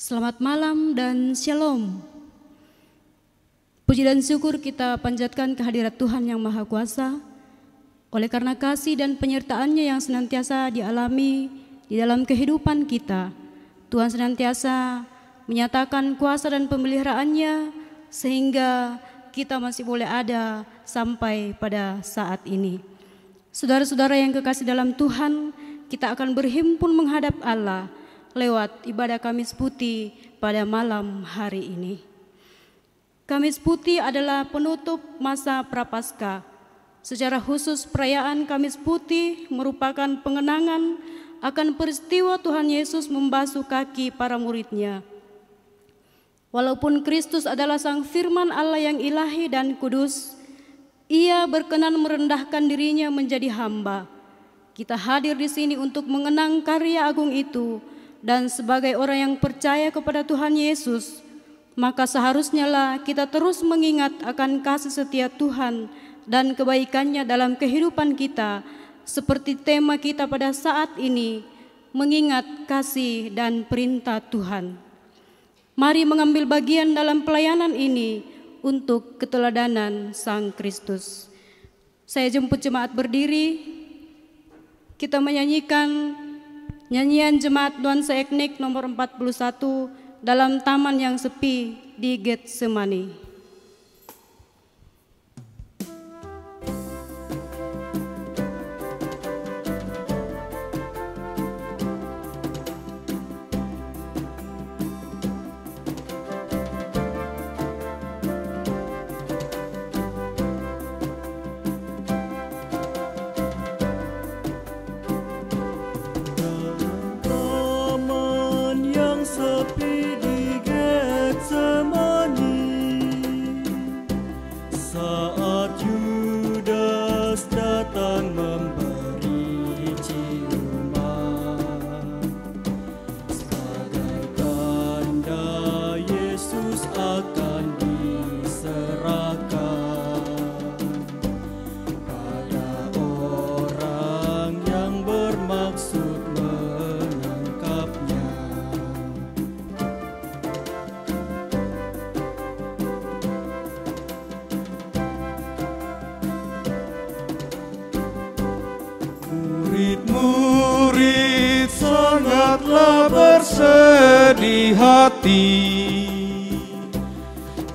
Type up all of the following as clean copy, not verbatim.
Selamat malam dan shalom. Puji dan syukur kita panjatkan kehadirat Tuhan yang Maha Kuasa, oleh karena kasih dan penyertaan-Nya yang senantiasa dialami di dalam kehidupan kita. Tuhan senantiasa menyatakan kuasa dan pemeliharaan-Nya sehingga kita masih boleh ada sampai pada saat ini. Saudara-saudara yang kekasih dalam Tuhan, kita akan berhimpun menghadap Allah lewat ibadah Kamis Putih pada malam hari ini. Kamis Putih adalah penutup masa Prapaskah. Secara khusus perayaan Kamis Putih merupakan pengenangan akan peristiwa Tuhan Yesus membasuh kaki para murid-Nya. Walaupun Kristus adalah Sang Firman Allah yang ilahi dan kudus, Ia berkenan merendahkan dirinya menjadi hamba. Kita hadir di sini untuk mengenang karya agung itu. Dan sebagai orang yang percaya kepada Tuhan Yesus, maka seharusnya lah kita terus mengingat akan kasih setia Tuhan dan kebaikan-Nya dalam kehidupan kita, seperti tema kita pada saat ini, mengingat kasih dan perintah Tuhan. Mari mengambil bagian dalam pelayanan ini untuk keteladanan Sang Kristus. Saya jemput jemaat berdiri, kita menyanyikan nyanyian Jemaat Nuansa Etnik nomor 41 dalam taman yang sepi di Getsemani. Murid-murid sangatlah bersedih hati,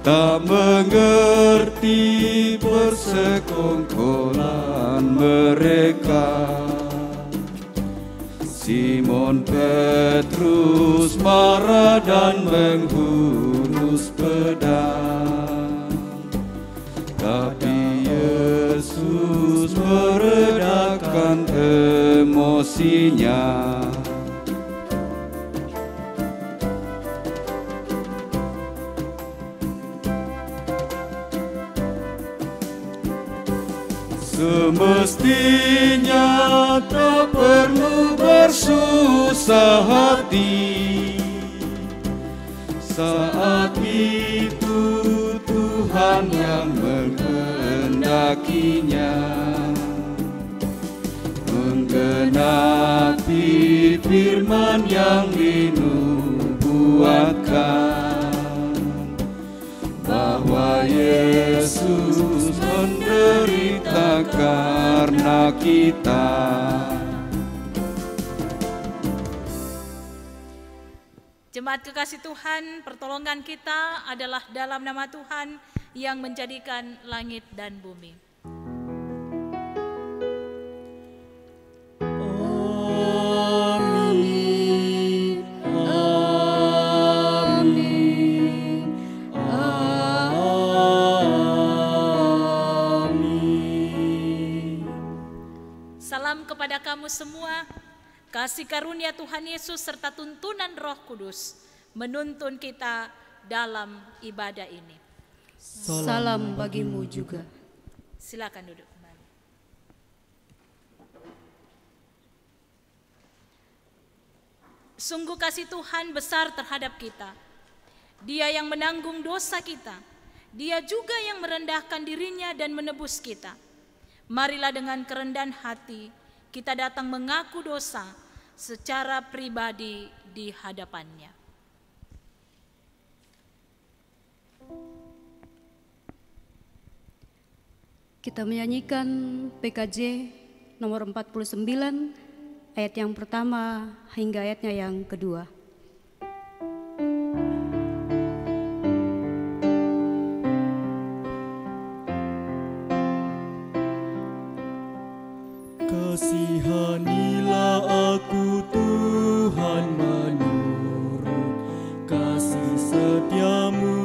tak mengerti persekongkolan mereka. Simon Petrus marah dan menghunus pedang, tapi Yesus meredakan emosinya. Semestinya tak perlu bersusah hati, saat itu Tuhan yang menghendakinya, menggenapi firman yang dinubuatkan, bahwa Yesus menderita karena kita. Jemaat kekasih Tuhan, pertolongan kita adalah dalam nama Tuhan yang menjadikan langit dan bumi. Amin, amin, amin. Salam kepada kamu semua. Kasih karunia Tuhan Yesus serta tuntunan Roh Kudus menuntun kita dalam ibadah ini. Salam bagimu juga. Silakan duduk kembali. Sungguh kasih Tuhan besar terhadap kita. Dia yang menanggung dosa kita. Dia juga yang merendahkan dirinya dan menebus kita. Marilah dengan kerendahan hati kita datang mengaku dosa secara pribadi di hadapan-Nya. Kita menyanyikan PKJ nomor 49, ayat yang pertama hingga ayatnya yang kedua. Kasihanilah aku Tuhan menurut kasih setiamu,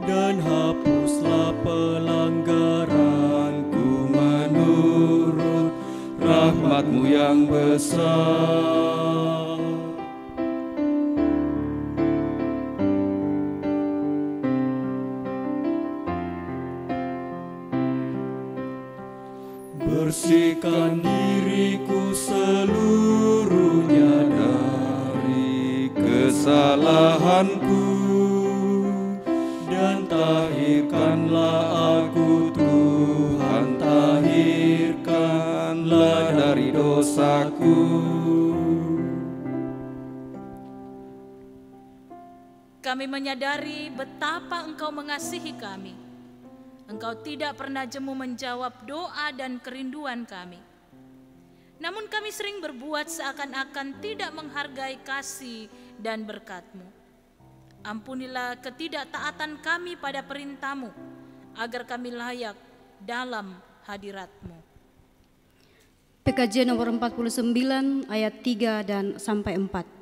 dan hapuslah pelanggaranku menurut rahmat-Mu yang besar. Bersihkan diriku seluruhnya dari kesalahanku, dan tahirkanlah aku Tuhan, tahirkanlah dari dosaku. Kami menyadari betapa Engkau mengasihi kami. Engkau tidak pernah jemu menjawab doa dan kerinduan kami. Namun kami sering berbuat seakan-akan tidak menghargai kasih dan berkat-Mu. Ampunilah ketidaktaatan kami pada perintah-Mu, agar kami layak dalam hadirat-Mu. PKJ nomor 49 ayat 3 dan sampai 4.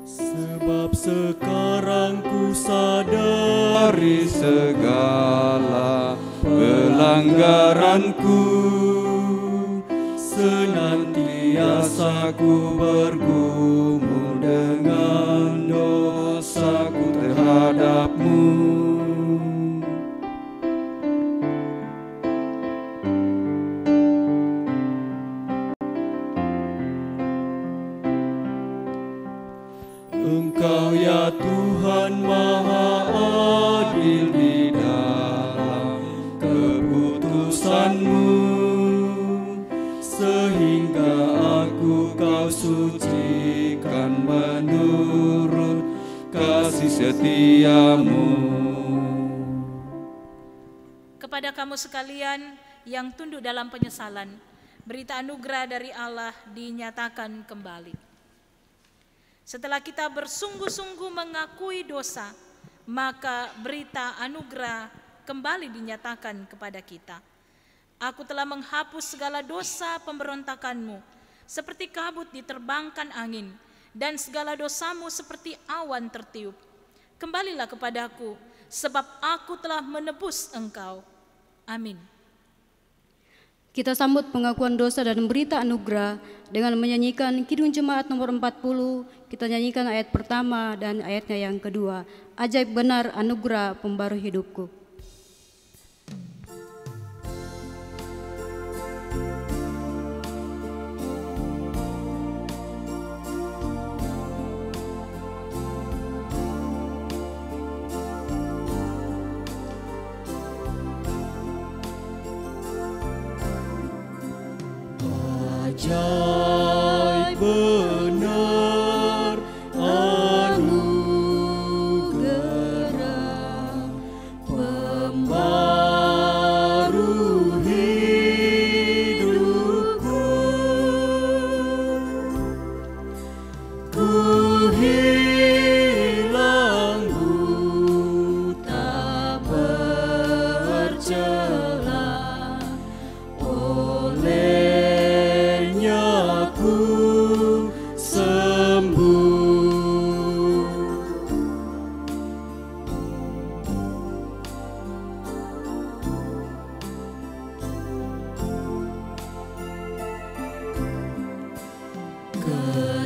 Sebab sekarang ku sadari segala pelanggaranku, senantiasa ku bergumul dengan dosaku terhadap-Mu. Engkau ya Tuhan Maha Adil di dalam keputusan-Mu, sehingga aku Kau sucikan menurut kasih setia-Mu. Kepada kamu sekalian yang tunduk dalam penyesalan, berita anugerah dari Allah dinyatakan kembali. Setelah kita bersungguh-sungguh mengakui dosa, maka berita anugerah kembali dinyatakan kepada kita. Aku telah menghapus segala dosa pemberontakanmu, seperti kabut diterbangkan angin, dan segala dosamu seperti awan tertiup. Kembalilah kepadaku, sebab aku telah menebus engkau. Amin. Kita sambut pengakuan dosa dan berita anugerah dengan menyanyikan Kidung Jemaat nomor 40. Kita nyanyikan ayat pertama dan ayatnya yang kedua. Ajaib benar anugerah pembaru hidupku. Ajaib benar anugerah pembaru hidupku. Ku hilang buta bercela,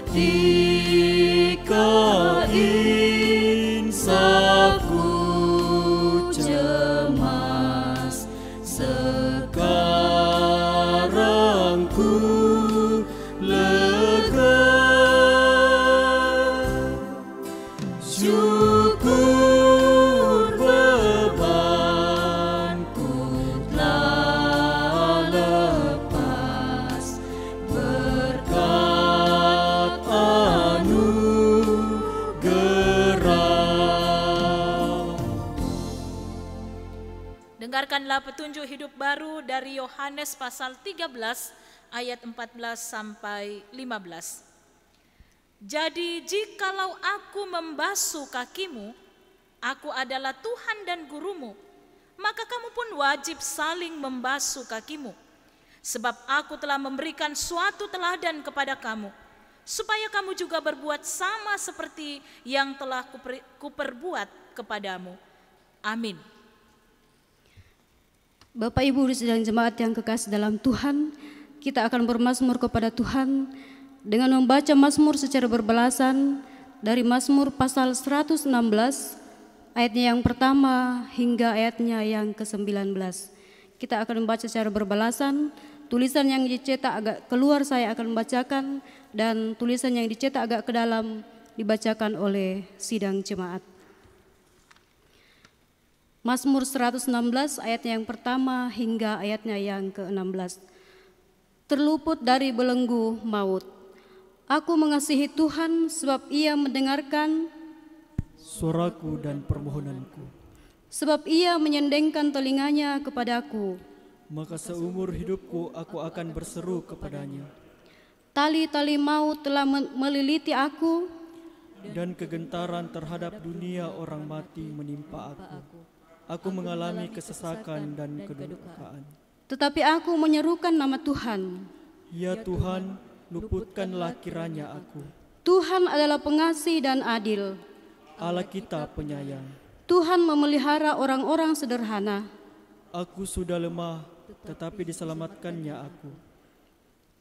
ketika insafku cemas, sekarang ku lega. Syukur bebanku telah Dengarkanlah petunjuk hidup baru dari Yohanes pasal 13 ayat 14 sampai 15. Jadi jikalau aku membasuh kakimu, aku adalah Tuhan dan gurumu, maka kamu pun wajib saling membasuh kakimu. Sebab aku telah memberikan suatu teladan kepada kamu, supaya kamu juga berbuat sama seperti yang telah kuperbuat kepadamu. Amin. Bapak Ibu dan jemaat yang kekasih dalam Tuhan, kita akan bermazmur kepada Tuhan dengan membaca mazmur secara berbalasan dari Mazmur pasal 116 ayatnya yang pertama hingga ayatnya yang ke-19. Kita akan membaca secara berbalasan. Tulisan yang dicetak agak keluar saya akan membacakan, dan tulisan yang dicetak agak ke dalam dibacakan oleh sidang jemaat. Mazmur 116 ayatnya yang pertama hingga ayatnya yang ke-16. Terluput dari belenggu maut. Aku mengasihi Tuhan sebab Ia mendengarkan suaraku dan permohonanku. Sebab Ia menyendengkan telinganya kepadaku. Maka seumur hidupku aku akan berseru kepadanya. Tali-tali maut telah meliliti aku, dan kegentaran terhadap dunia orang mati menimpa aku. Aku mengalami kesesakan dan kedurhakaan. Tetapi aku menyerukan nama Tuhan. Ya Tuhan, luputkanlah kiranya aku. Tuhan adalah pengasih dan adil. Allah kita penyayang. Tuhan memelihara orang-orang sederhana. Aku sudah lemah, tetapi diselamatkannya aku.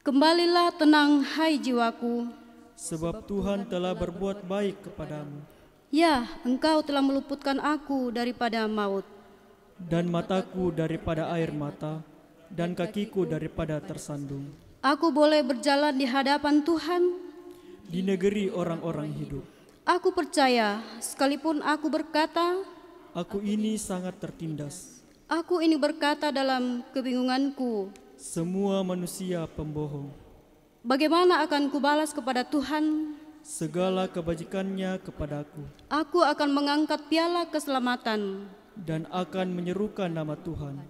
Kembalilah tenang, hai jiwaku. Sebab Tuhan telah berbuat baik kepadamu. Ya, Engkau telah meluputkan aku daripada maut, dan mataku daripada air mata, dan kakiku daripada tersandung. Aku boleh berjalan di hadapan Tuhan di negeri orang-orang hidup. Aku percaya, sekalipun aku berkata, aku ini sangat tertindas. Aku ini berkata dalam kebingunganku, semua manusia pembohong. Bagaimana akan kubalas kepada Tuhan segala kebajikannya kepadaku? Aku akan mengangkat piala keselamatan dan akan menyerukan nama Tuhan.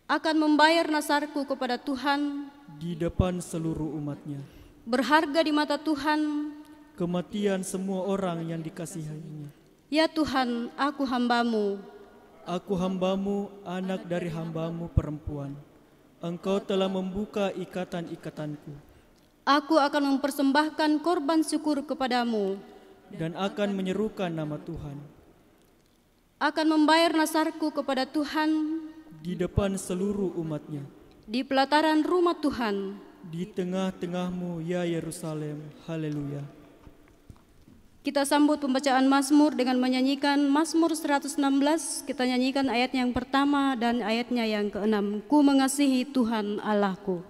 Akan membayar nasarku kepada Tuhan di depan seluruh umatnya. Berharga di mata Tuhan kematian semua orang yang dikasihinya. Ya Tuhan, aku hambamu. Aku hambamu, anak dari hambamu perempuan. Engkau telah membuka ikatan-ikatanku. Aku akan mempersembahkan korban syukur kepadamu dan akan menyerukan nama Tuhan. Akan membayar nasarku kepada Tuhan di depan seluruh umatnya. Di pelataran rumah Tuhan. Di tengah-tengahmu, ya Yerusalem. Haleluya. Kita sambut pembacaan Mazmur dengan menyanyikan Mazmur 116. Kita nyanyikan ayat yang pertama dan ayatnya yang ke-6. Ku mengasihi Tuhan Allahku.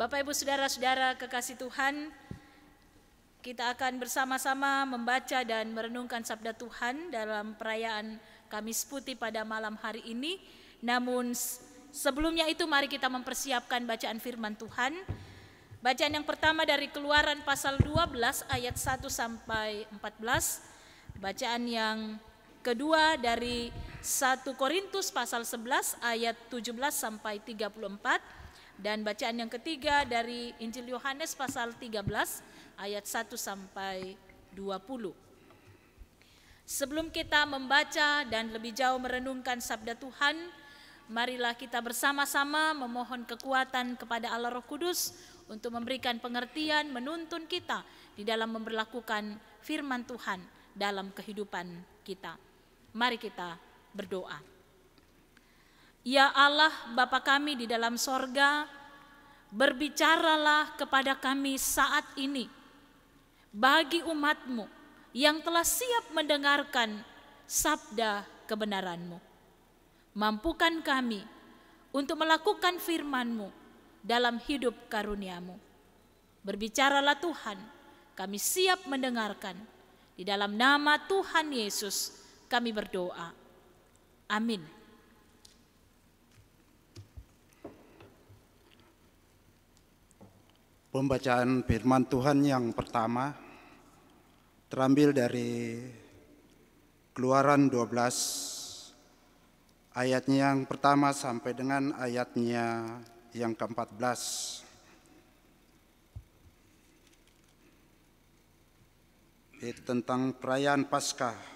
Bapak Ibu Saudara-saudara kekasih Tuhan, kita akan bersama-sama membaca dan merenungkan sabda Tuhan dalam perayaan Kamis Putih pada malam hari ini. Namun sebelumnya itu mari kita mempersiapkan bacaan firman Tuhan. Bacaan yang pertama dari Keluaran pasal 12 ayat 1 sampai 14. Bacaan yang kedua dari 1 Korintus pasal 11 ayat 17 sampai 34, dan bacaan yang ketiga dari Injil Yohanes pasal 13 ayat 1 sampai 20. Sebelum kita membaca dan lebih jauh merenungkan sabda Tuhan, marilah kita bersama-sama memohon kekuatan kepada Allah Roh Kudus untuk memberikan pengertian, menuntun kita di dalam memberlakukan firman Tuhan dalam kehidupan kita. Mari kita berdoa. Ya Allah Bapa kami di dalam sorga, berbicaralah kepada kami saat ini bagi umat-Mu yang telah siap mendengarkan sabda kebenaran-Mu. Mampukan kami untuk melakukan firman-Mu dalam hidup karunia-Mu. Berbicaralah Tuhan, kami siap mendengarkan. Di dalam nama Tuhan Yesus kami berdoa. Amin. Pembacaan firman Tuhan yang pertama terambil dari Keluaran 12 ayatnya yang pertama sampai dengan ayatnya yang ke-14. Itu tentang perayaan Paskah.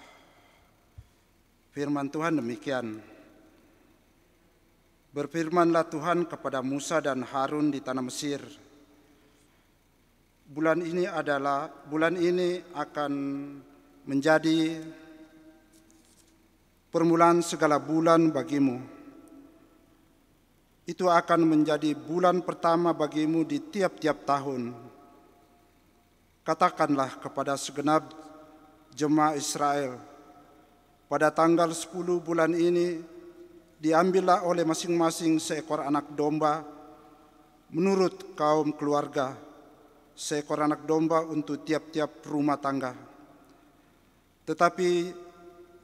Firman Tuhan demikian. Berfirmanlah Tuhan kepada Musa dan Harun di tanah Mesir. Bulan ini akan menjadi permulaan segala bulan bagimu. Itu akan menjadi bulan pertama bagimu di tiap-tiap tahun. Katakanlah kepada segenap jemaah Israel, pada tanggal 10 bulan ini diambillah oleh masing-masing seekor anak domba menurut kaum keluarga, seekor anak domba untuk tiap-tiap rumah tangga. Tetapi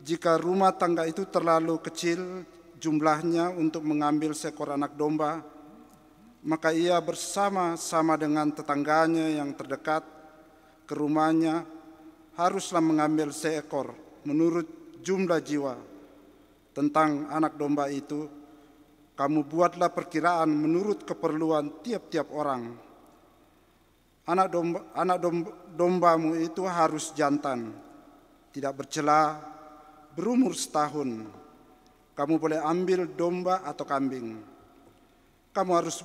jika rumah tangga itu terlalu kecil jumlahnya untuk mengambil seekor anak domba, maka ia bersama-sama dengan tetangganya yang terdekat ke rumahnya haruslah mengambil seekor menurut jumlah jiwa. Tentang anak domba itu, kamu buatlah perkiraan menurut keperluan tiap-tiap orang. Anak dombamu itu harus jantan, tidak bercela, berumur setahun. Kamu boleh ambil domba atau kambing. Kamu harus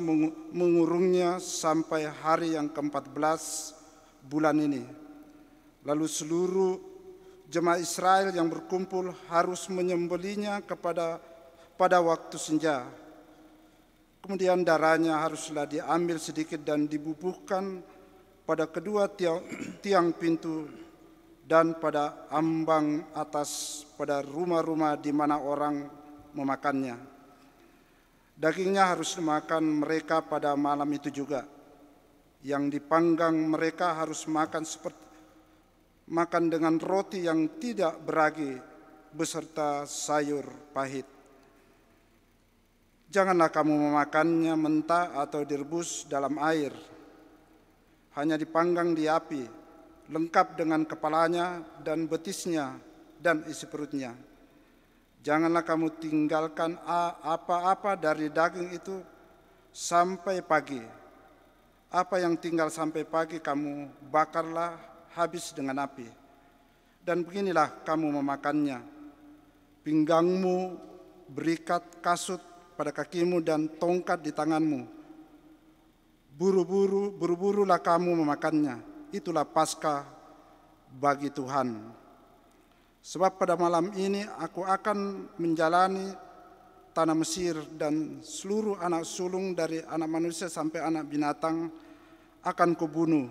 mengurungnya sampai hari yang ke-14 bulan ini. Lalu seluruh jemaah Israel yang berkumpul harus menyembelihnya pada waktu senja. Kemudian darahnya haruslah diambil sedikit dan dibubuhkan pada kedua tiang pintu dan pada ambang atas pada rumah-rumah di mana orang memakannya. Dagingnya harus dimakan mereka pada malam itu juga. Yang dipanggang mereka harus makan dengan roti yang tidak beragi beserta sayur pahit. Janganlah kamu memakannya mentah atau direbus dalam air. Hanya dipanggang di api, lengkap dengan kepalanya dan betisnya dan isi perutnya. Janganlah kamu tinggalkan apa-apa dari daging itu sampai pagi. Apa yang tinggal sampai pagi kamu bakarlah habis dengan api. Dan beginilah kamu memakannya. Pinggangmu berikat kasut pada kakimu dan tongkat di tanganmu. Buru-burulah kamu memakannya. Itulah Paskah bagi Tuhan. Sebab pada malam ini aku akan menjalani tanah Mesir, dan seluruh anak sulung dari anak manusia sampai anak binatang akan kubunuh,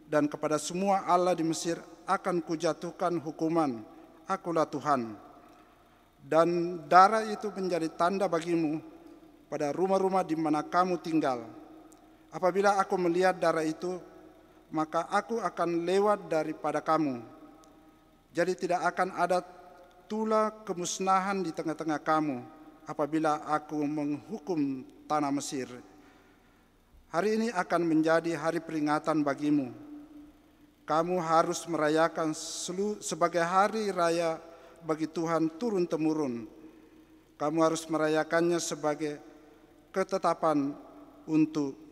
dan kepada semua Allah di Mesir akan kujatuhkan hukuman. Akulah Tuhan. Dan darah itu menjadi tanda bagimu pada rumah-rumah di mana kamu tinggal. Apabila aku melihat darah itu, maka aku akan lewat daripada kamu. Jadi tidak akan ada tula kemusnahan di tengah-tengah kamu apabila aku menghukum tanah Mesir. Hari ini akan menjadi hari peringatan bagimu. Kamu harus merayakan sebagai hari raya bagi Tuhan turun-temurun. kamu harus merayakannya sebagai ketetapan untuk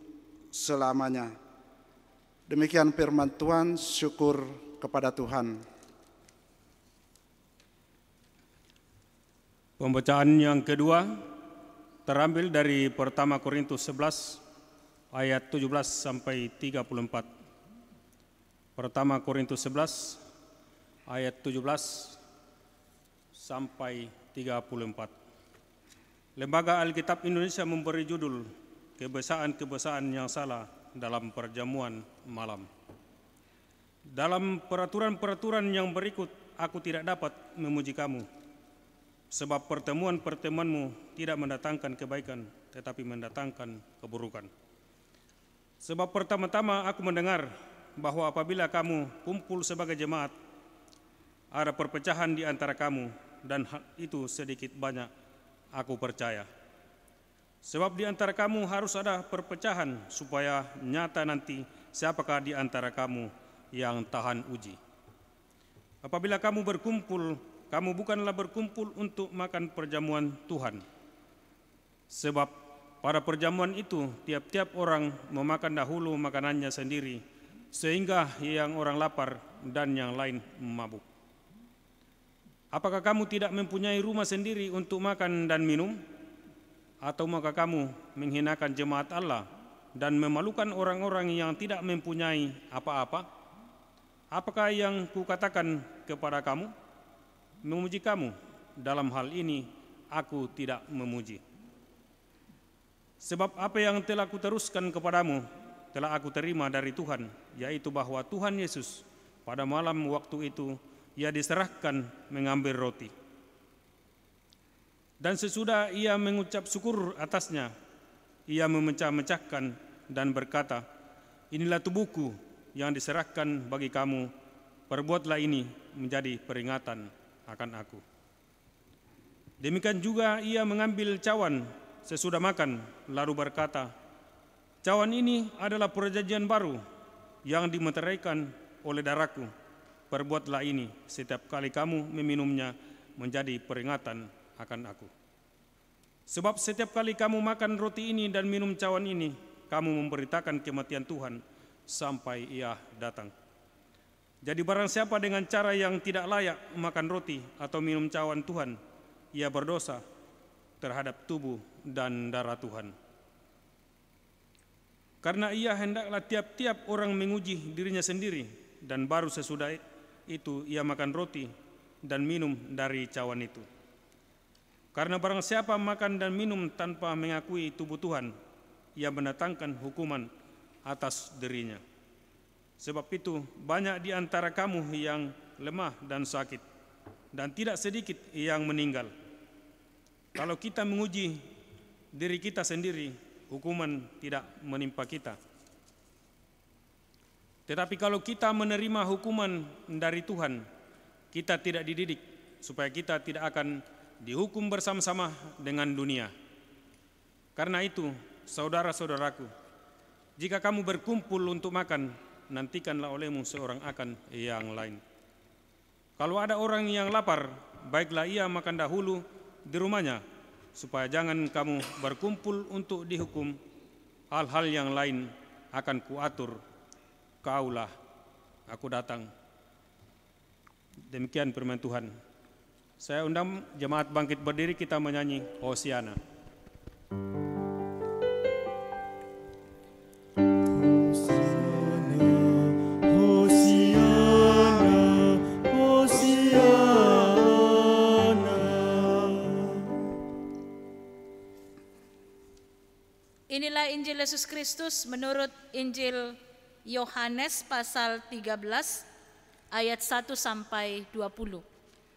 selamanya. Demikian firman Tuhan, syukur kepada Tuhan. Pembacaan yang kedua terambil dari pertama Korintus 11 ayat 17 sampai 34. Pertama Korintus 11 ayat 17 sampai 34. Lembaga Alkitab Indonesia memberi judul Kebiasaan-kebiasaan yang salah dalam perjamuan malam. Dalam peraturan-peraturan yang berikut, aku tidak dapat memuji kamu, sebab pertemuan-pertemuanmu tidak mendatangkan kebaikan, tetapi mendatangkan keburukan. Sebab pertama-tama aku mendengar bahwa apabila kamu kumpul sebagai jemaat, ada perpecahan di antara kamu, dan hal itu sedikit banyak aku percaya. Sebab di antara kamu harus ada perpecahan, supaya nyata nanti siapakah di antara kamu yang tahan uji. Apabila kamu berkumpul, kamu bukanlah berkumpul untuk makan perjamuan Tuhan. Sebab pada perjamuan itu tiap-tiap orang memakan dahulu makanannya sendiri, sehingga yang orang lapar dan yang lain mabuk. Apakah kamu tidak mempunyai rumah sendiri untuk makan dan minum? Atau maka kamu menghinakan jemaat Allah dan memalukan orang-orang yang tidak mempunyai apa-apa? Apakah yang kukatakan kepada kamu? Memuji kamu, dalam hal ini aku tidak memuji. Sebab apa yang telah kuteruskan kepadamu telah aku terima dari Tuhan, yaitu bahwa Tuhan Yesus pada malam waktu itu ia diserahkan mengambil roti. Dan sesudah ia mengucap syukur atasnya, ia memecah-mecahkan dan berkata, inilah tubuhku yang diserahkan bagi kamu, perbuatlah ini menjadi peringatan akan aku. Demikian juga ia mengambil cawan sesudah makan, lalu berkata, cawan ini adalah perjanjian baru yang dimeteraikan oleh darahku, perbuatlah ini setiap kali kamu meminumnya menjadi peringatan akan aku. Sebab setiap kali kamu makan roti ini dan minum cawan ini, kamu memberitakan kematian Tuhan sampai ia datang. Jadi barang siapa dengan cara yang tidak layak makan roti atau minum cawan Tuhan, ia berdosa terhadap tubuh dan darah Tuhan. Karena ia hendaklah tiap-tiap orang menguji dirinya sendiri, dan baru sesudah itu ia makan roti dan minum dari cawan itu. Karena barang siapa makan dan minum tanpa mengakui tubuh Tuhan, ia mendatangkan hukuman atas dirinya. Sebab itu banyak di antara kamu yang lemah dan sakit, dan tidak sedikit yang meninggal. Kalau kita menguji diri kita sendiri, hukuman tidak menimpa kita. Tetapi kalau kita menerima hukuman dari Tuhan, kita tidak dididik supaya kita tidak akan dihukum bersama-sama dengan dunia. Karena itu, saudara-saudaraku, jika kamu berkumpul untuk makan, nantikanlah olehmu seorang akan yang lain. Kalau ada orang yang lapar, baiklah ia makan dahulu di rumahnya, supaya jangan kamu berkumpul untuk dihukum. Hal-hal yang lain akan kuatur, kaulah aku datang. Demikian firman Tuhan. Saya undang jemaat bangkit berdiri, kita menyanyi Hosiana. Inilah Injil Yesus Kristus menurut Injil Yohanes pasal 13 ayat 1 sampai 20.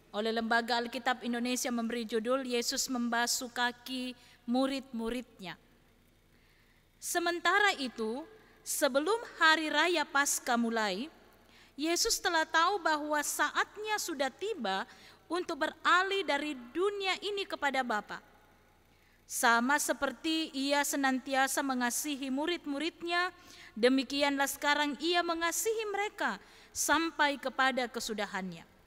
Oleh Lembaga Alkitab Indonesia memberi judul Yesus membasuh kaki murid-muridnya. Sementara itu, sebelum hari raya Paskah mulai, Yesus telah tahu bahwa saatnya sudah tiba untuk beralih dari dunia ini kepada Bapa. Sama seperti ia senantiasa mengasihi murid-muridnya, demikianlah sekarang ia mengasihi mereka sampai kepada kesudahannya.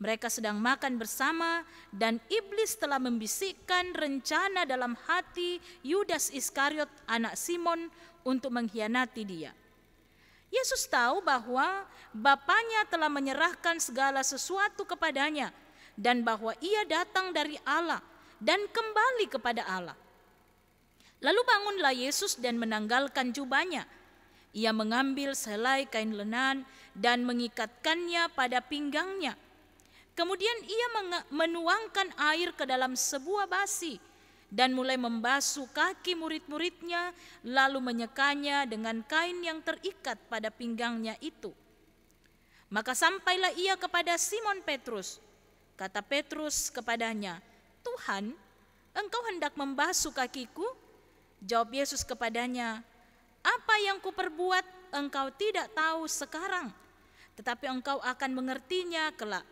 Mereka sedang makan bersama dan iblis telah membisikkan rencana dalam hati Yudas Iskariot anak Simon untuk mengkhianati dia. Yesus tahu bahwa Bapanya telah menyerahkan segala sesuatu kepadanya dan bahwa ia datang dari Allah dan kembali kepada Allah. Lalu bangunlah Yesus dan menanggalkan jubahnya. Ia mengambil sehelai kain lenan dan mengikatkannya pada pinggangnya. Kemudian ia menuangkan air ke dalam sebuah basi dan mulai membasuh kaki murid-muridnya, lalu menyekanya dengan kain yang terikat pada pinggangnya itu. Maka sampailah ia kepada Simon Petrus. Kata Petrus kepadanya, "Tuhan, engkau hendak membasuh kakiku?" Jawab Yesus kepadanya, "Apa yang kuperbuat engkau tidak tahu sekarang, tetapi engkau akan mengertinya kelak."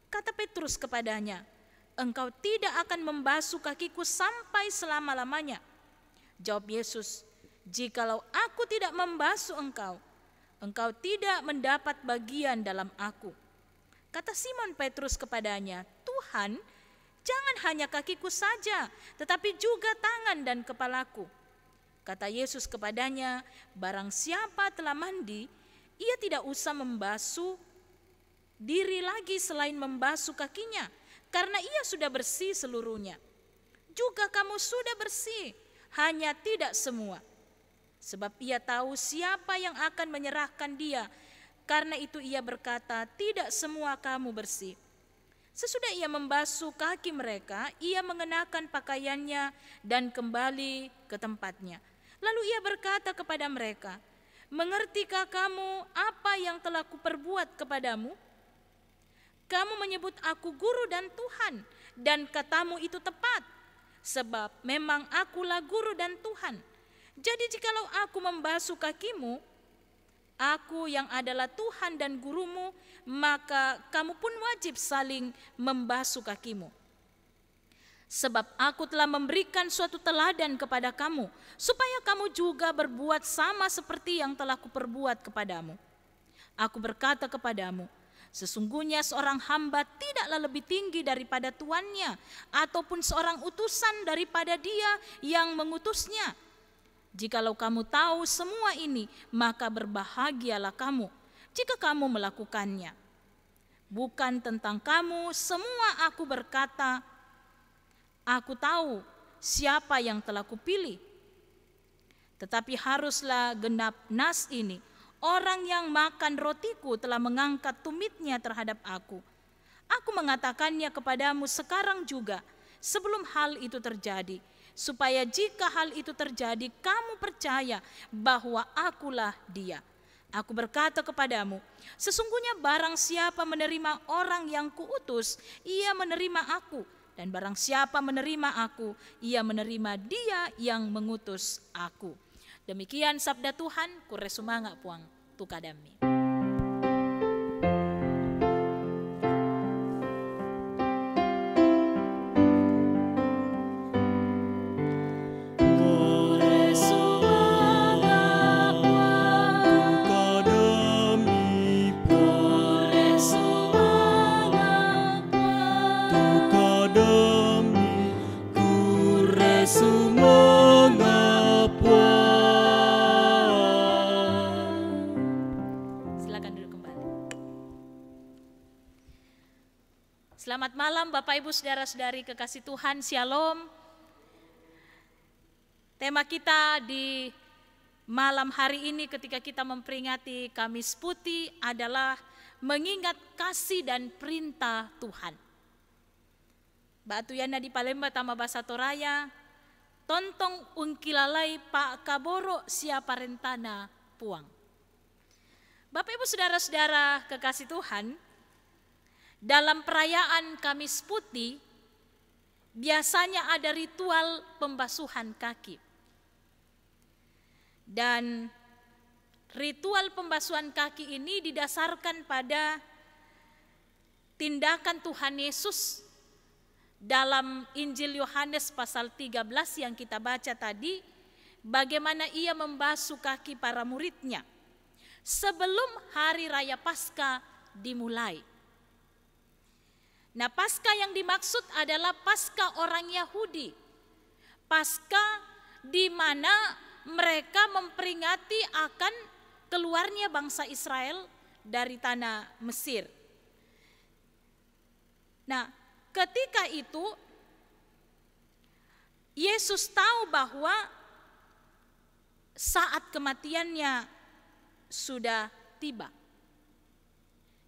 Kata Petrus kepadanya, "Engkau tidak akan membasuh kakiku sampai selama-lamanya." Jawab Yesus, "Jikalau aku tidak membasuh engkau, engkau tidak mendapat bagian dalam aku." Kata Simon Petrus kepadanya, "Tuhan, jangan hanya kakiku saja, tetapi juga tangan dan kepalaku." Kata Yesus kepadanya, "Barang siapa telah mandi, ia tidak usah membasuh diri lagi selain membasuh kakinya, karena ia sudah bersih seluruhnya. Juga kamu sudah bersih, hanya tidak semua. Sebab ia tahu siapa yang akan menyerahkan dia, karena itu ia berkata, tidak semua kamu bersih." Sesudah ia membasuh kaki mereka, ia mengenakan pakaiannya dan kembali ke tempatnya. Lalu ia berkata kepada mereka, "Mengertikah kamu apa yang telah kuperbuat kepadamu? Kamu menyebut aku guru dan Tuhan, dan katamu itu tepat, sebab memang akulah guru dan Tuhan. Jadi jikalau aku membasuh kakimu, aku yang adalah Tuhan dan gurumu, maka kamu pun wajib saling membasuh kakimu. Sebab aku telah memberikan suatu teladan kepada kamu, supaya kamu juga berbuat sama seperti yang telah kuperbuat kepadamu. Aku berkata kepadamu, sesungguhnya seorang hamba tidaklah lebih tinggi daripada tuannya, ataupun seorang utusan daripada dia yang mengutusnya. Jikalau kamu tahu semua ini, maka berbahagialah kamu jika kamu melakukannya. Bukan tentang kamu semua aku berkata, aku tahu siapa yang telah kupilih. Tetapi haruslah genap nas ini, orang yang makan rotiku telah mengangkat tumitnya terhadap aku. Aku mengatakannya kepadamu sekarang juga, sebelum hal itu terjadi, supaya jika hal itu terjadi, kamu percaya bahwa akulah dia. Aku berkata kepadamu, sesungguhnya barang siapa menerima orang yang kuutus, ia menerima aku. Dan barang siapa menerima aku, ia menerima dia yang mengutus aku. Demikian sabda Tuhan, kure sumanga puang tukadami. Selamat malam Bapak Ibu Saudara-saudari kekasih Tuhan, Shalom. Tema kita di malam hari ini ketika kita memperingati Kamis Putih adalah mengingat kasih dan perintah Tuhan. Batu Yana di Palembang Tama Bahasa Toraya, tontong ungkilalai Pak Kaboro siapa rentana puang. Bapak Ibu Saudara-saudara kekasih Tuhan, dalam perayaan Kamis Putih, biasanya ada ritual pembasuhan kaki. Dan ritual pembasuhan kaki ini didasarkan pada tindakan Tuhan Yesus dalam Injil Yohanes pasal 13 yang kita baca tadi, bagaimana ia membasuh kaki para muridnya sebelum hari raya Paskah dimulai. Nah, Paskah yang dimaksud adalah Paskah orang Yahudi. Paskah di mana mereka memperingati akan keluarnya bangsa Israel dari tanah Mesir. Nah, ketika itu Yesus tahu bahwa saat kematiannya sudah tiba.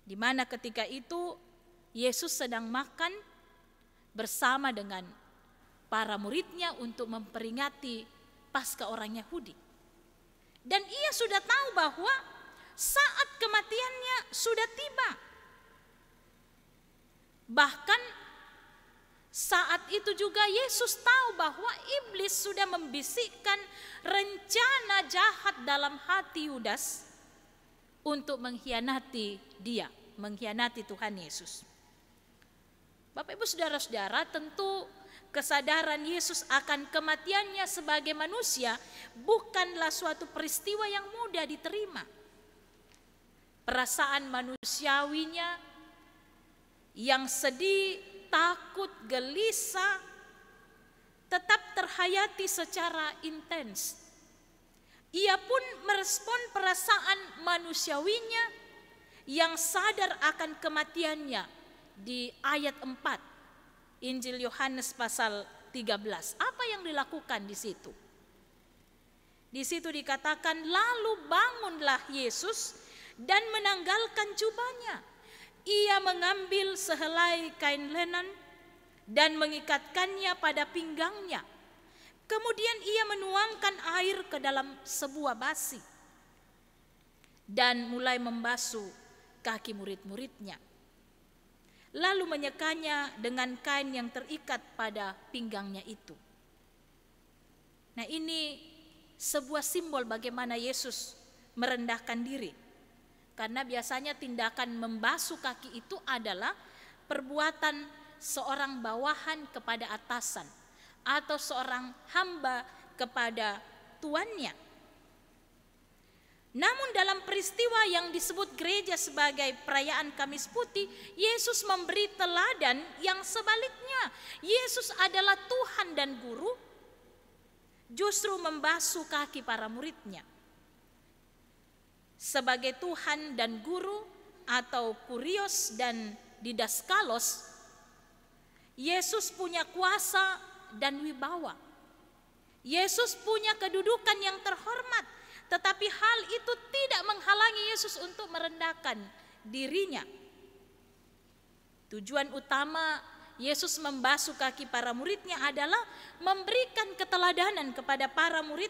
Di mana ketika itu Yesus sedang makan bersama dengan para muridnya untuk memperingati Paskah orang Yahudi. Dan ia sudah tahu bahwa saat kematiannya sudah tiba. Bahkan saat itu juga Yesus tahu bahwa iblis sudah membisikkan rencana jahat dalam hati Yudas untuk mengkhianati dia, mengkhianati Tuhan Yesus. Bapak Ibu saudara-saudara, tentu kesadaran Yesus akan kematiannya sebagai manusia bukanlah suatu peristiwa yang mudah diterima. Perasaan manusiawinya yang sedih, takut, gelisah tetap terhayati secara intens. Ia pun merespon perasaan manusiawinya yang sadar akan kematiannya di ayat 4 Injil Yohanes pasal 13. Apa yang dilakukan di situ? Di situ dikatakan, lalu bangunlah Yesus dan menanggalkan jubahnya. Ia mengambil sehelai kain lenan dan mengikatkannya pada pinggangnya. Kemudian ia menuangkan air ke dalam sebuah basi dan mulai membasuh kaki murid-muridnya. Lalu menyekanya dengan kain yang terikat pada pinggangnya itu. Nah, ini sebuah simbol bagaimana Yesus merendahkan diri. Karena biasanya tindakan membasuh kaki itu adalah perbuatan seorang bawahan kepada atasan atau seorang hamba kepada tuannya. Namun dalam peristiwa yang disebut gereja sebagai perayaan Kamis Putih, Yesus memberi teladan yang sebaliknya. Yesus adalah Tuhan dan Guru, justru membasuh kaki para muridnya. Sebagai Tuhan dan Guru atau Kurios dan Didaskalos, Yesus punya kuasa dan wibawa. Yesus punya kedudukan yang terhormat. Tetapi hal itu tidak menghalangi Yesus untuk merendahkan dirinya. Tujuan utama Yesus membasuh kaki para muridnya adalah memberikan keteladanan kepada para murid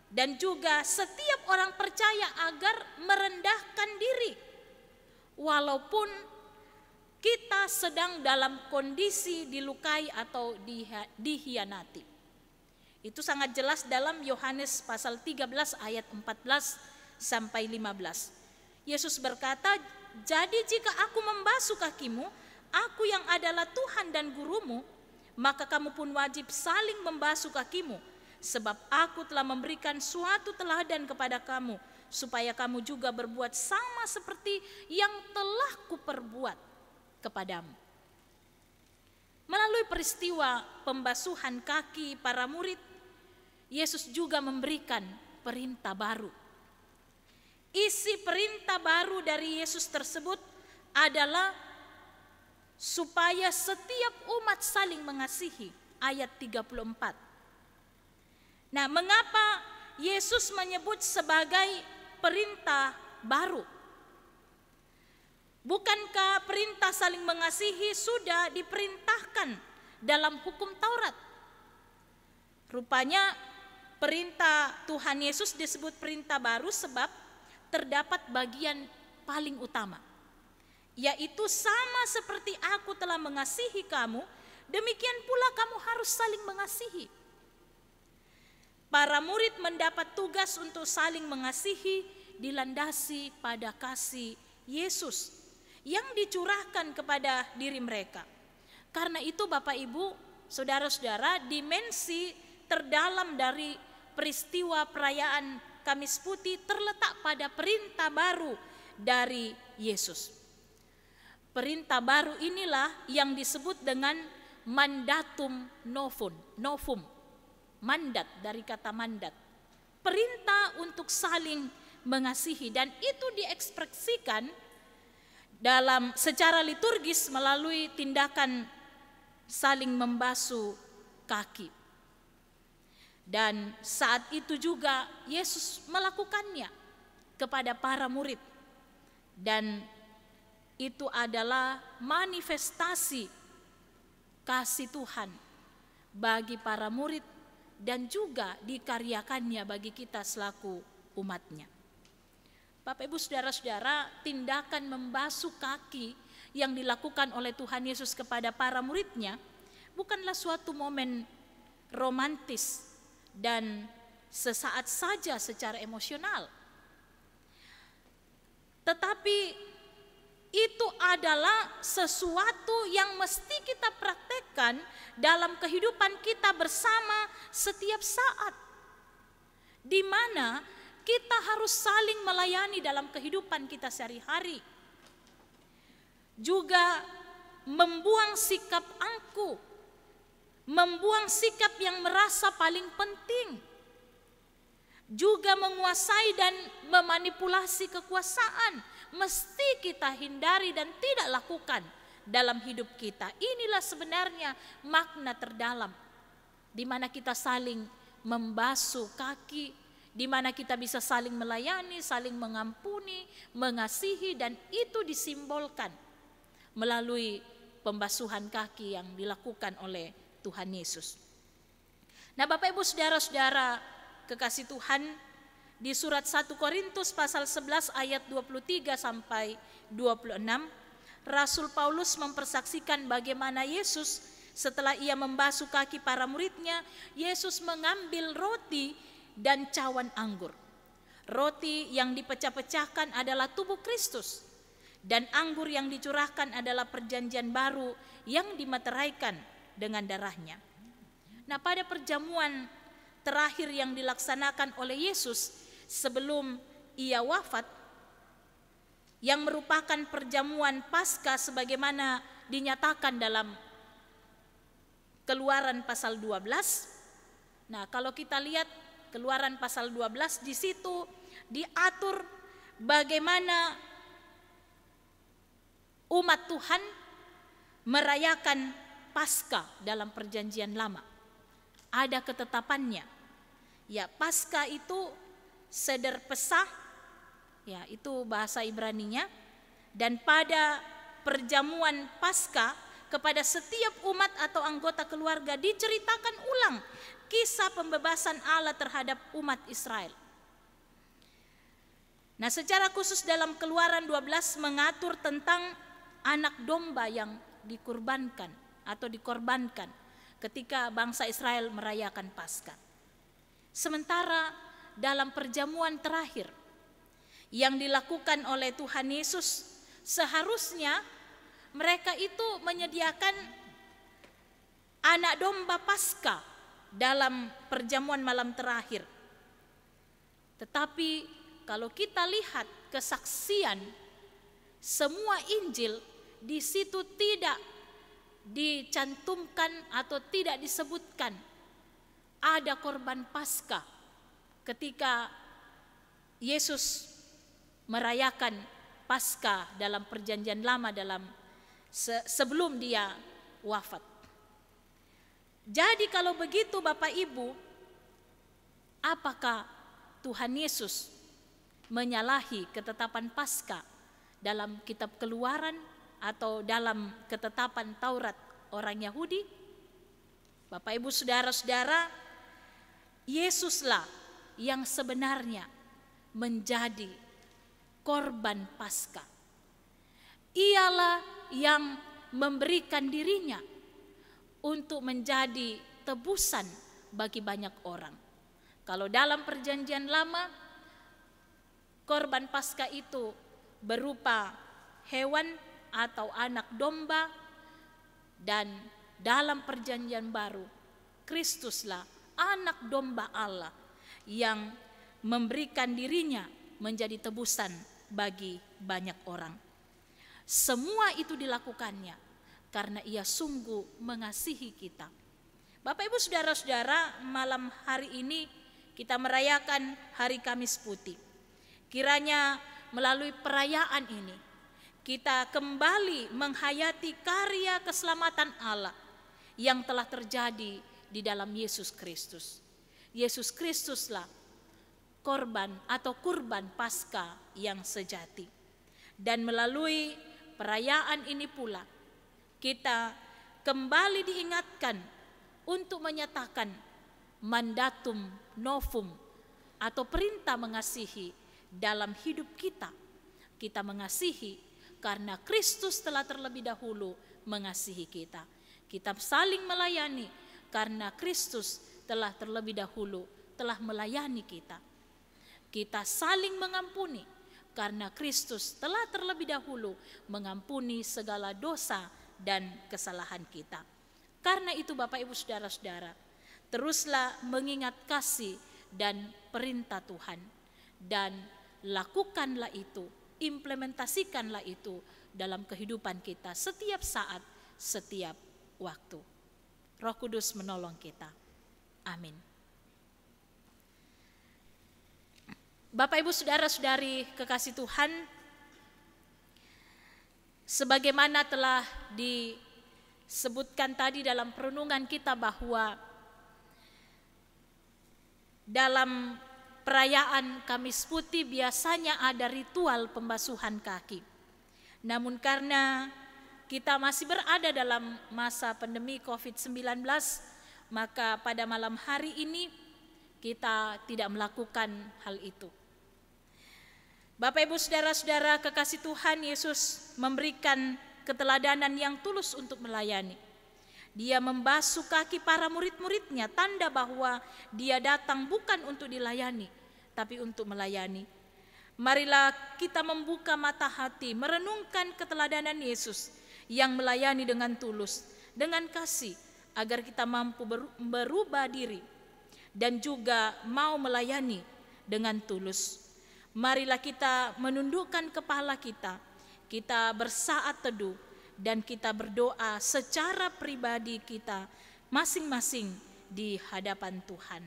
dan juga setiap orang percaya agar merendahkan diri. Walaupun kita sedang dalam kondisi dilukai atau dikhianati. Itu sangat jelas dalam Yohanes pasal 13 ayat 14 sampai 15. Yesus berkata, "Jadi jika aku membasuh kakimu, aku yang adalah Tuhan dan gurumu, maka kamu pun wajib saling membasuh kakimu, sebab aku telah memberikan suatu teladan kepada kamu, supaya kamu juga berbuat sama seperti yang telah kuperbuat kepadamu." Melalui peristiwa pembasuhan kaki para murid, Yesus juga memberikan perintah baru. Isi perintah baru dari Yesus tersebut adalah supaya setiap umat saling mengasihi, ayat 34. Nah, mengapa Yesus menyebut sebagai perintah baru? Bukankah perintah saling mengasihi sudah diperintahkan dalam hukum Taurat? Rupanya perintah Tuhan Yesus disebut perintah baru sebab terdapat bagian paling utama, yaitu sama seperti aku telah mengasihi kamu, demikian pula kamu harus saling mengasihi. Para murid mendapat tugas untuk saling mengasihi dilandasi pada kasih Yesus yang dicurahkan kepada diri mereka. Karena itu Bapak Ibu, saudara-saudara, dimensi terdalam dari peristiwa perayaan Kamis Putih terletak pada perintah baru dari Yesus. Perintah baru inilah yang disebut dengan mandatum novum. Mandat, dari kata mandat. Perintah untuk saling mengasihi, dan itu diekspresikan dalam secara liturgis melalui tindakan saling membasuh kaki. Dan saat itu juga Yesus melakukannya kepada para murid, dan itu adalah manifestasi kasih Tuhan bagi para murid dan juga dikaryakannya bagi kita selaku umatnya. Bapak Ibu saudara-saudara, tindakan membasuh kaki yang dilakukan oleh Tuhan Yesus kepada para muridnya bukanlah suatu momen romantis dan sesaat saja secara emosional. Tetapi itu adalah sesuatu yang mesti kita praktekkan dalam kehidupan kita bersama setiap saat, di mana kita harus saling melayani dalam kehidupan kita sehari-hari. Juga membuang sikap angkuh, membuang sikap yang merasa paling penting, juga menguasai dan memanipulasi kekuasaan, mesti kita hindari dan tidak lakukan dalam hidup kita. Inilah sebenarnya makna terdalam, di mana kita saling membasuh kaki, di mana kita bisa saling melayani, saling mengampuni, mengasihi, dan itu disimbolkan melalui pembasuhan kaki yang dilakukan oleh Tuhan Yesus. Nah, Bapak Ibu saudara-saudara kekasih Tuhan, di surat 1 Korintus pasal 11 ayat 23 sampai 26, Rasul Paulus mempersaksikan bagaimana Yesus setelah ia membasuh kaki para muridnya, Yesus mengambil roti dan cawan anggur. Roti yang dipecah-pecahkan adalah tubuh Kristus, dan anggur yang dicurahkan adalah perjanjian baru yang dimeteraikan dengan darahnya. Nah, pada perjamuan terakhir yang dilaksanakan oleh Yesus sebelum ia wafat, yang merupakan perjamuan Paskah sebagaimana dinyatakan dalam Keluaran pasal 12. Nah, kalau kita lihat Keluaran pasal 12, di situ diatur bagaimana umat Tuhan merayakan Paskah dalam perjanjian lama. Ada ketetapannya. Ya, Paskah itu Seder Pesah, ya itu bahasa Ibraninya. Dan pada perjamuan Paskah kepada setiap umat atau anggota keluarga diceritakan ulang kisah pembebasan Allah terhadap umat Israel. Nah, secara khusus dalam Keluaran 12 mengatur tentang anak domba yang dikorbankan ketika bangsa Israel merayakan Paskah. Sementara dalam perjamuan terakhir yang dilakukan oleh Tuhan Yesus, seharusnya mereka itu menyediakan anak domba Paskah dalam perjamuan malam terakhir. Tetapi kalau kita lihat kesaksian semua Injil, di situ tidak dicantumkan atau tidak disebutkan ada korban Paskah ketika Yesus merayakan Paskah dalam perjanjian lama sebelum dia wafat. Jadi kalau begitu Bapak Ibu, apakah Tuhan Yesus menyalahi ketetapan Paskah dalam kitab Keluaran atau dalam ketetapan Taurat orang Yahudi? Bapak Ibu saudara-saudara, Yesuslah yang sebenarnya menjadi korban Paskah. Ialah yang memberikan dirinya untuk menjadi tebusan bagi banyak orang. Kalau dalam perjanjian lama, korban Paskah itu berupa hewan atau anak domba, dan dalam perjanjian baru, Kristuslah anak domba Allah yang memberikan dirinya menjadi tebusan bagi banyak orang. Semua itu dilakukannya karena Ia sungguh mengasihi kita. Bapak Ibu Saudara-saudara, malam hari ini kita merayakan Hari Kamis Putih. Kiranya melalui perayaan ini kita kembali menghayati karya keselamatan Allah yang telah terjadi di dalam Yesus Kristus. Yesus Kristuslah korban atau kurban Paskah yang sejati. Dan melalui perayaan ini pula kita kembali diingatkan untuk menyatakan mandatum novum atau perintah mengasihi dalam hidup kita. Kita mengasihi karena Kristus telah terlebih dahulu mengasihi kita. Kita saling melayani karena Kristus telah terlebih dahulu telah melayani kita. Kita saling mengampuni karena Kristus telah terlebih dahulu mengampuni segala dosa dan kesalahan kita. Karena itu Bapak Ibu Saudara-saudara, teruslah mengingat kasih dan perintah Tuhan dan lakukanlah itu, implementasikanlah itu dalam kehidupan kita setiap saat, setiap waktu. Roh Kudus menolong kita. Amin. Bapak Ibu Saudara-saudari kekasih Tuhan, sebagaimana telah disebutkan tadi dalam perenungan kita bahwa dalam perayaan Kamis Putih biasanya ada ritual pembasuhan kaki. Namun karena kita masih berada dalam masa pandemi COVID-19, maka pada malam hari ini kita tidak melakukan hal itu. Bapak Ibu Saudara-saudara kekasih Tuhan, Yesus memberikan keteladanan yang tulus untuk melayani. Dia membasuh kaki para murid-muridnya, tanda bahwa Dia datang bukan untuk dilayani, tapi untuk melayani. Marilah kita membuka mata hati, merenungkan keteladanan Yesus yang melayani dengan tulus, dengan kasih, agar kita mampu berubah diri dan juga mau melayani dengan tulus. Marilah kita menundukkan kepala kita bersaat teduh, dan kita berdoa secara pribadi kita masing-masing di hadapan Tuhan.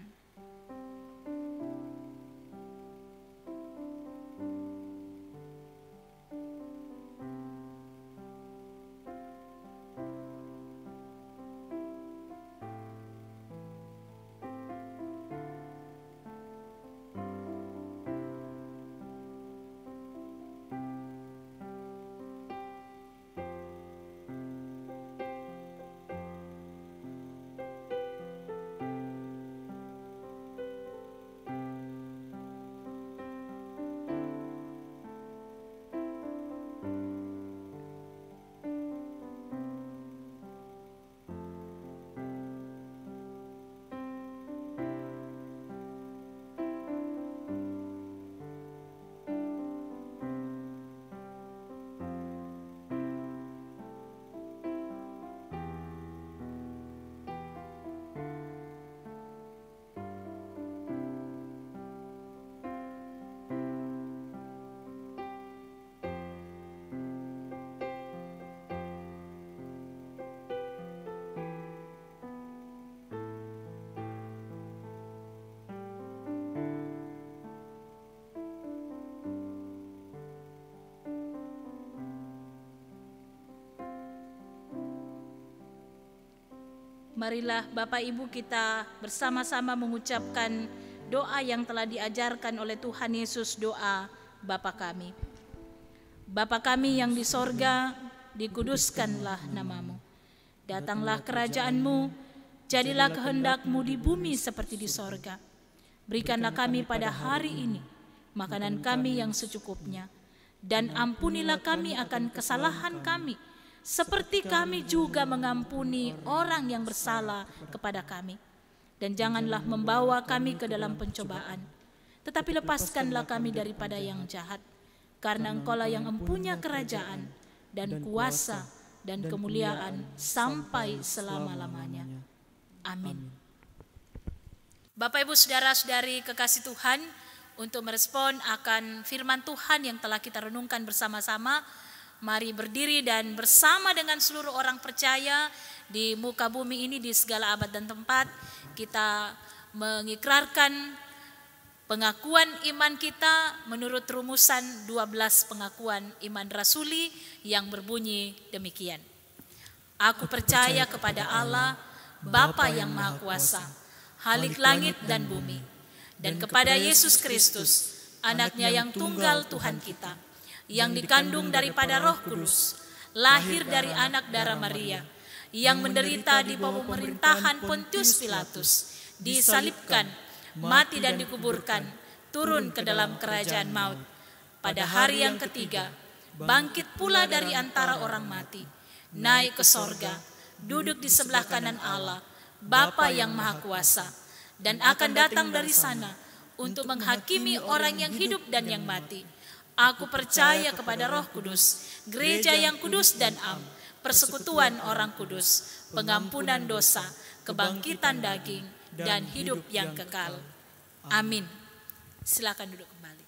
Marilah Bapak Ibu kita bersama-sama mengucapkan doa yang telah diajarkan oleh Tuhan Yesus, doa Bapa kami. Bapa kami yang di sorga, dikuduskanlah namamu. Datanglah kerajaan-Mu, jadilah kehendak-Mu di bumi seperti di sorga. Berikanlah kami pada hari ini makanan kami yang secukupnya, dan ampunilah kami akan kesalahan kami, seperti kami juga mengampuni orang yang bersalah kepada kami. Dan janganlah membawa kami ke dalam pencobaan, tetapi lepaskanlah kami daripada yang jahat. Karena Engkau-lah yang mempunyai kerajaan dan kuasa dan kemuliaan sampai selama-lamanya. Amin. Bapak Ibu Saudara-saudari kekasih Tuhan, untuk merespon akan firman Tuhan yang telah kita renungkan bersama-sama, Mari berdiri dan bersama dengan seluruh orang percaya di muka bumi ini, di segala abad dan tempat, kita mengikrarkan pengakuan iman kita menurut rumusan 12 pengakuan iman rasuli yang berbunyi demikian. Aku percaya kepada Allah, Bapa yang Maha Kuasa, Khalik langit dan bumi, dan kepada Yesus Kristus, Anaknya yang tunggal Tuhan kita, yang dikandung daripada Roh Kudus, lahir dari anak darah Maria, yang menderita di bawah pemerintahan Pontius Pilatus, disalibkan, mati dan dikuburkan, turun ke dalam kerajaan maut. Pada hari yang ketiga, bangkit pula dari antara orang mati, naik ke sorga, duduk di sebelah kanan Allah, Bapa yang Maha Kuasa, dan akan datang dari sana untuk menghakimi orang yang hidup dan yang mati. Aku percaya kepada Roh Kudus, gereja yang kudus dan am, persekutuan orang kudus, pengampunan dosa, kebangkitan daging, dan hidup yang kekal. Amin. Silakan duduk kembali.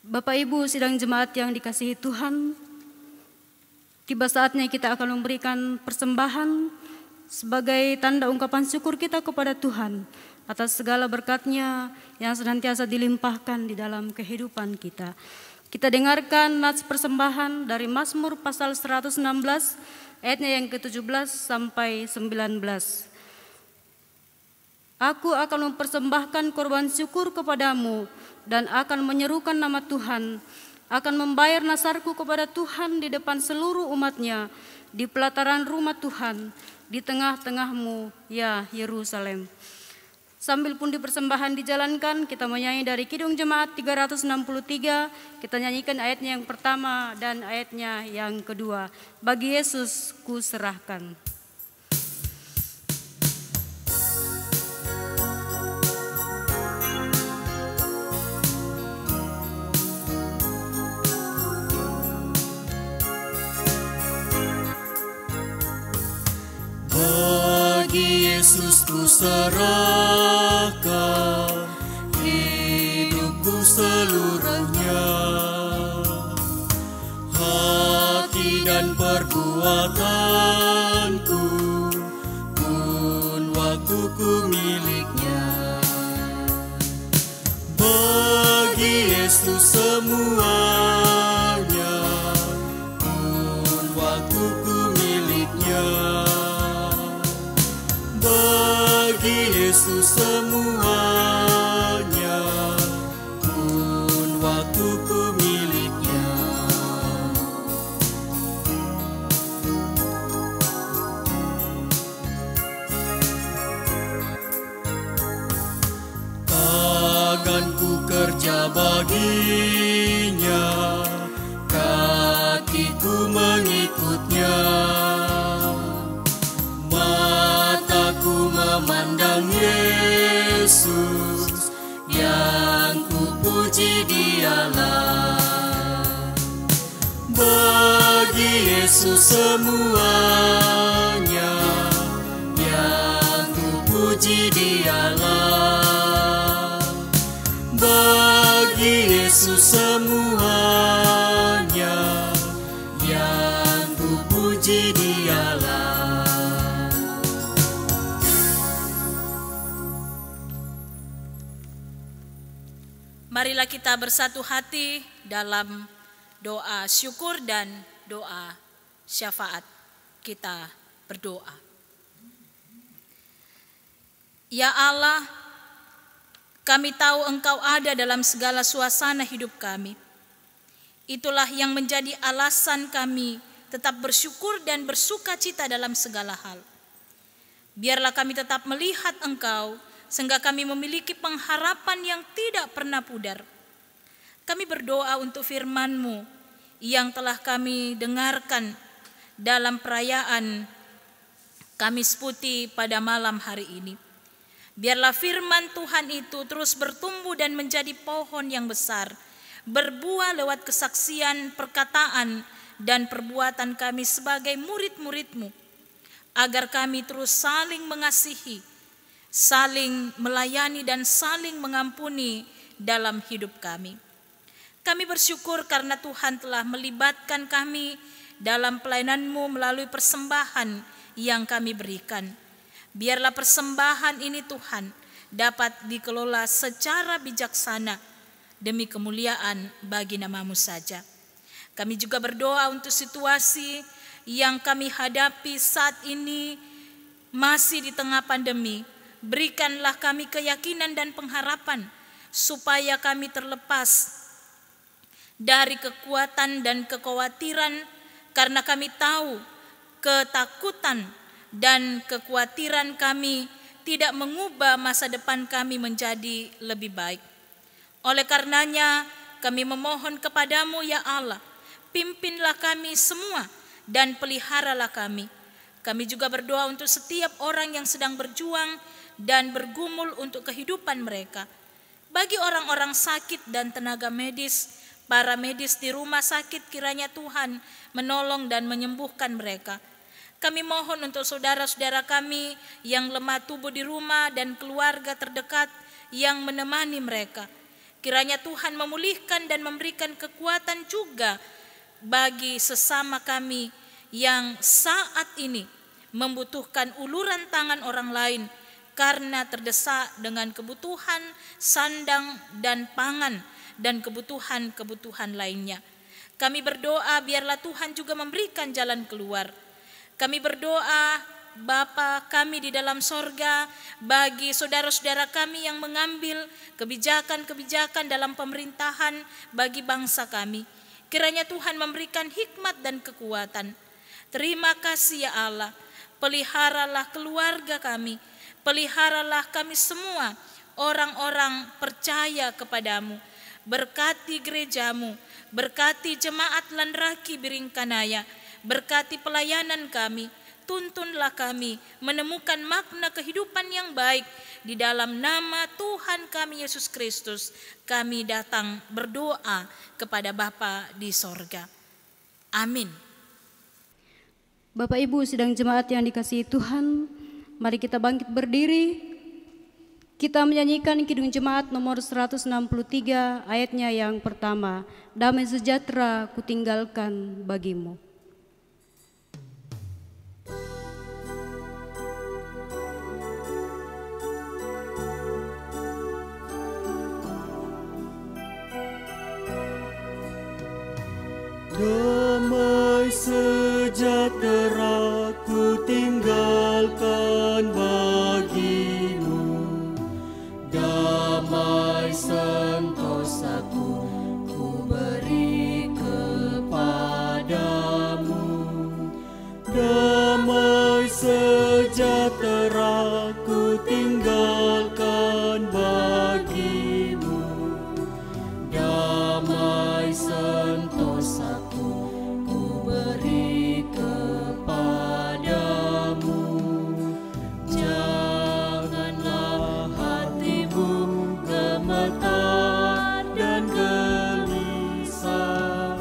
Bapak Ibu sidang jemaat yang dikasihi Tuhan, tiba saatnya kita akan memberikan persembahan sebagai tanda ungkapan syukur kita kepada Tuhan atas segala berkat-Nya yang senantiasa dilimpahkan di dalam kehidupan kita. Kita dengarkan nats persembahan dari Mazmur pasal 116 ayatnya yang ke-17 sampai 19. Aku akan mempersembahkan korban syukur kepadamu dan akan menyerukan nama Tuhan, akan membayar nasarku kepada Tuhan di depan seluruh umat-Nya, di pelataran rumah Tuhan, di tengah-tengahmu, ya Yerusalem. Sambil pundi persembahan dijalankan, kita menyanyi dari Kidung Jemaat 363, kita nyanyikan ayatnya yang pertama dan ayatnya yang kedua. Bagi Yesus ku serahkan. Bagi Yesus ku serahkan hidupku seluruhnya, hati dan perbuatanku pun waktuku miliknya. Bagi Yesus semuanya pun waktuku miliknya. Bagi Yesus semuanya pun waktuku miliknya. Tanganku kerja baginya, kakiku mengikutnya, mataku memandang Yesus, yang ku puji Dialah. Bagi Yesus semuanya, yang ku puji Dialah. Bagi Yesus semuanya, yang ku puji Dialah. Marilah kita bersatu hati dalam doa syukur dan doa syafaat. Kita berdoa. Ya Allah, kami tahu Engkau ada dalam segala suasana hidup kami. Itulah yang menjadi alasan kami tetap bersyukur dan bersuka cita dalam segala hal. Biarlah kami tetap melihat Engkau, sehingga kami memiliki pengharapan yang tidak pernah pudar. Kami berdoa untuk firman-Mu yang telah kami dengarkan dalam perayaan Kamis Putih pada malam hari ini. Biarlah firman Tuhan itu terus bertumbuh dan menjadi pohon yang besar, berbuah lewat kesaksian, perkataan, dan perbuatan kami sebagai murid-murid-Mu, agar kami terus saling mengasihi saling melayani dan saling mengampuni dalam hidup kami. Kami bersyukur karena Tuhan telah melibatkan kami dalam pelayanan-Mu melalui persembahan yang kami berikan. Biarlah persembahan ini Tuhan dapat dikelola secara bijaksana demi kemuliaan bagi nama-Mu saja. Kami juga berdoa untuk situasi yang kami hadapi saat ini masih di tengah pandemi. Berikanlah kami keyakinan dan pengharapan supaya kami terlepas dari kekuatan dan kekhawatiran, karena kami tahu ketakutan dan kekhawatiran kami tidak mengubah masa depan kami menjadi lebih baik. Oleh karenanya kami memohon kepadamu ya Allah, pimpinlah kami semua dan peliharalah kami. Kami juga berdoa untuk setiap orang yang sedang berjuang dan bergumul untuk kehidupan mereka. Bagi orang-orang sakit dan tenaga medis, para medis di rumah sakit, kiranya Tuhan menolong dan menyembuhkan mereka. Kami mohon untuk saudara-saudara kami yang lemah tubuh di rumah dan keluarga terdekat yang menemani mereka. Kiranya Tuhan memulihkan dan memberikan kekuatan juga bagi sesama kami yang saat ini membutuhkan uluran tangan orang lain karena terdesak dengan kebutuhan sandang dan pangan dan kebutuhan-kebutuhan lainnya. Kami berdoa biarlah Tuhan juga memberikan jalan keluar. Kami berdoa Bapa kami di dalam sorga, bagi saudara-saudara kami yang mengambil kebijakan-kebijakan dalam pemerintahan bagi bangsa kami. Kiranya Tuhan memberikan hikmat dan kekuatan. Terima kasih ya Allah, peliharalah keluarga kami, peliharalah kami semua, orang-orang percaya kepadamu. Berkati gerejamu, berkati jemaat Landraki Biringkanaya, berkati pelayanan kami, tuntunlah kami menemukan makna kehidupan yang baik. Di dalam nama Tuhan kami Yesus Kristus, kami datang berdoa kepada Bapa di sorga. Amin. Bapak Ibu sidang jemaat yang dikasihi Tuhan, mari kita bangkit berdiri. Kita menyanyikan Kidung Jemaat nomor 163 ayatnya yang pertama, Damai sejahtera kutinggalkan bagimu. Damai sejahtera kutinggalkan bagimu, damai sentosaku ku beri kepadamu. Damai sejahtera kutinggalkan bagimu, damai sentosaku ku beri kepadamu. Janganlah hatimu gemetar dan gelisah.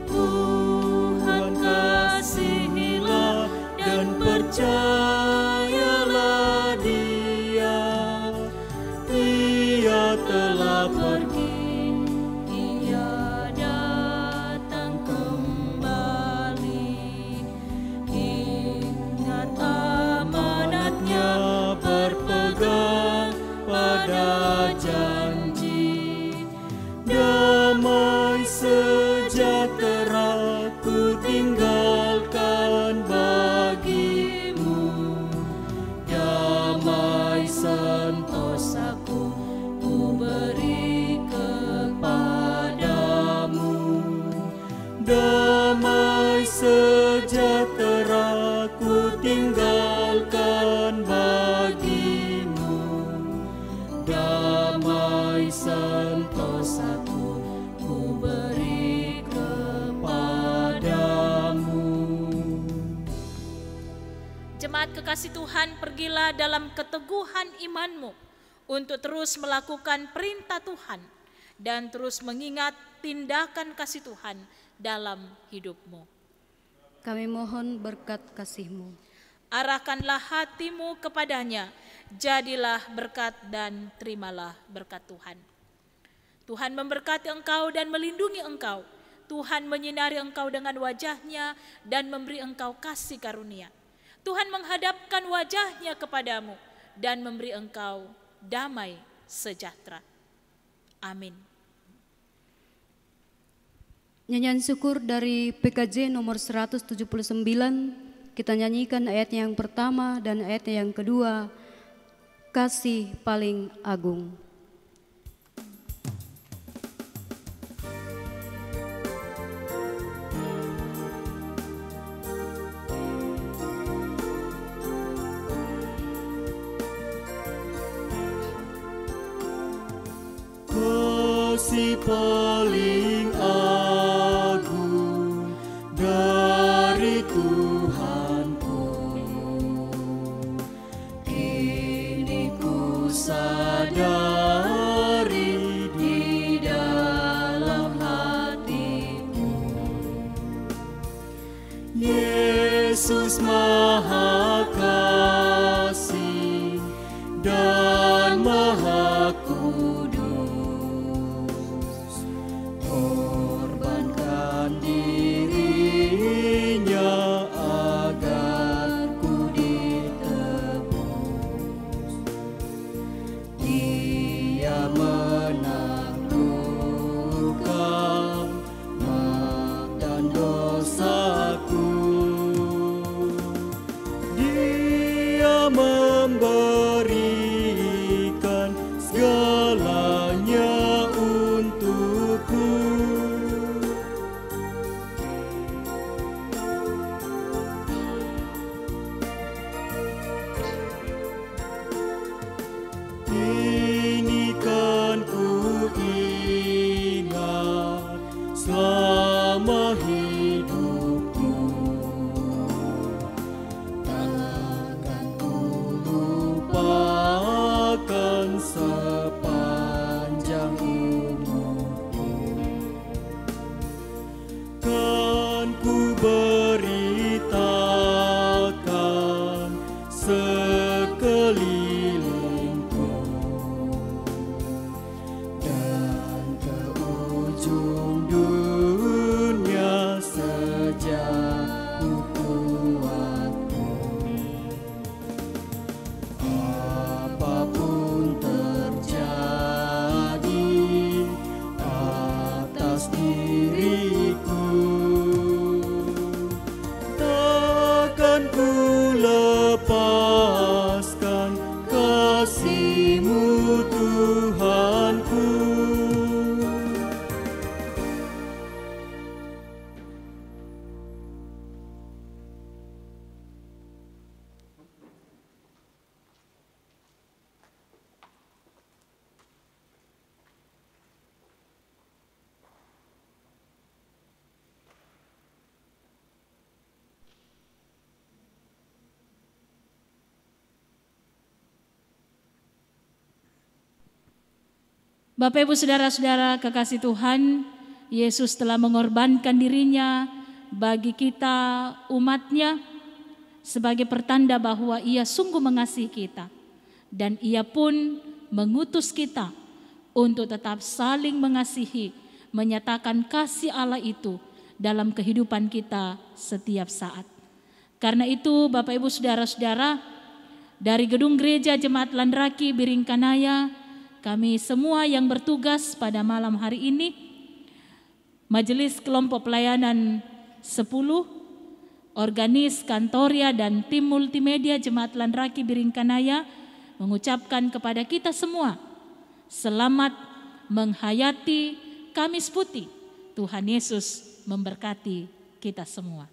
Tuhan kasihilah dan percayalah Dia. Dia telah pergi, Dia datang kembali. Ingat amanatnya, berpegang pada janji. Damai sejahtera kutinggalkan bagimu, damai sentosaku ku beri kepadamu. Damai sejahtera kutinggalkan bagimu, damai sentosaku ku beri kepadamu. Jemaat kekasih Tuhan, pergilah dalam keteguhan imanmu untuk terus melakukan perintah Tuhan dan terus mengingat tindakan kasih Tuhan dalam hidupmu. Kami mohon berkat kasih-Mu. Arahkanlah hatimu kepadanya, jadilah berkat dan terimalah berkat Tuhan. Tuhan memberkati engkau dan melindungi engkau. Tuhan menyinari engkau dengan wajah-Nya dan memberi engkau kasih karunia. Tuhan menghadapkan wajah-Nya kepadamu dan memberi engkau damai sejahtera. Amin. Nyanyian syukur dari PKJ nomor 179, kita nyanyikan ayat yang pertama dan ayat yang kedua, Kasih Paling Agung. Kasih paling agung dari Tuhanku, kini ku sadari di dalam hatiku, Yesus Maha Kasih dan Maha Kudus, korbankan dirinya agar ku ditebus. Dia menaklukkan maaf dan dosaku. Dia memberikan segalanya untukku. Ini kan ku ingat selama hidupku, takkan ku lupakan sepanjang umurku. Kan ku beritakan sekelilingku dan ke ujung dunia sejauh kuatku. Apapun terjadi atas diriku, takkan ku lepaskan kasih-Mu Tuhanku. Bapak, Ibu, Saudara-saudara kekasih Tuhan, Yesus telah mengorbankan dirinya bagi kita umat-Nya sebagai pertanda bahwa Ia sungguh mengasihi kita. Dan Ia pun mengutus kita untuk tetap saling mengasihi, menyatakan kasih Allah itu dalam kehidupan kita setiap saat. Karena itu Bapak, Ibu, Saudara-saudara, dari Gedung Gereja Jemaat Landraki Biringkanaya, kami semua yang bertugas pada malam hari ini, Majelis Kelompok Pelayanan 10, Organis Kantoria dan tim multimedia Jemaat Landraki Biringkanaya mengucapkan kepada kita semua, selamat menghayati Kamis Putih. Tuhan Yesus memberkati kita semua.